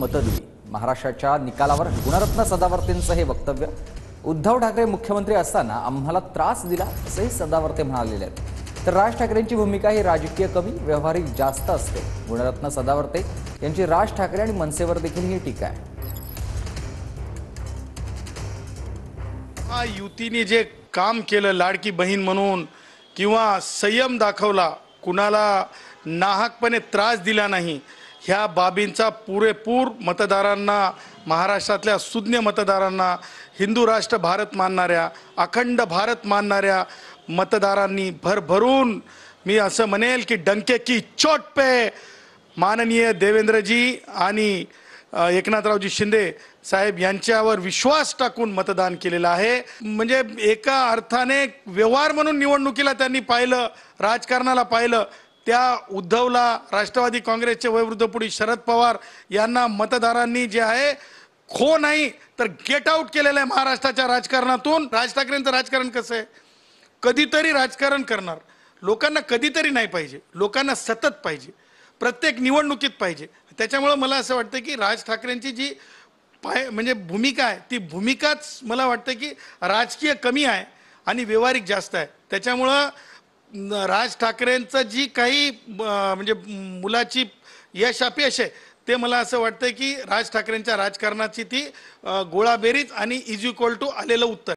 मतं दिली। महाराष्ट्राच्या निकालावर गुणरत्न सदावर्तेंचं हे वक्तव्य। उद्धव ठाकरे मुख्यमंत्री असताना आम्हाला त्रास दिला असेही सदावर्ते म्हणालेले आहेत। तर राज ठाकरेंची भूमिका ही राजकीय कमी व्यवहारिक जास्त असते। गुणरत्न सदावर्ते यांची राज ठाकरे आणि मनसेवर देखील ही टीका आहे। युतीने जे काम केलं लाडकी बहीण म्हणून किंवा संयम दाखवला, कुणाला नाहकपणे त्रास दिला नाही, ह्या बाबींचा पुरेपूर मतदारांना, महाराष्ट्रातल्या सुज्ञ मतदारांना, हिंदू राष्ट्र भारत मानणाऱ्या, अखंड भारत मानणाऱ्या मतदारांनी भरभरून, मी असं म्हणेल की डंके की चोट पे माननीय देवेंद्रजी आणि एकनाथरावजी शिंदे साहेब यांच्यावर विश्वास टाकून मतदान केलेलं आहे। म्हणजे एका अर्थाने व्यवहार म्हणून निवडणुकीला त्यांनी पाहिलं, राजकारणाला पाहिलं। त्या उद्धवला, राष्ट्रवादी काँग्रेसचे वयोवृद्धपुढी शरद पवार यांना मतदारांनी जे आहे खो नाही तर गेट आउट केलेलं आहे महाराष्ट्राच्या राजकारणातून। राज ठाकरेंचं राजकारण कसं आहे, कधीतरी राजकारण करणार, लोकांना कधीतरी नाही पाहिजे, लोकांना सतत पाहिजे, प्रत्येक निवडणुकीत पाहिजे। त्याच्यामुळे मला असं वाटतं की राज ठाकरेंची जी म्हणजे भूमिका आहे, ती भूमिकाच मला वाटतं की राजकीय कमी आहे आणि व्यवहारिक जास्त आहे। त्याच्यामुळं राज ठाकरेंचं जी काही म्हणजे मुलाची यश अपयश आहे, ते मला असं वाटतं की राज ठाकरेंच्या राजकारणाची ती गोळाबेरीज आणि इज इक्वल टू आलेलं उत्तर।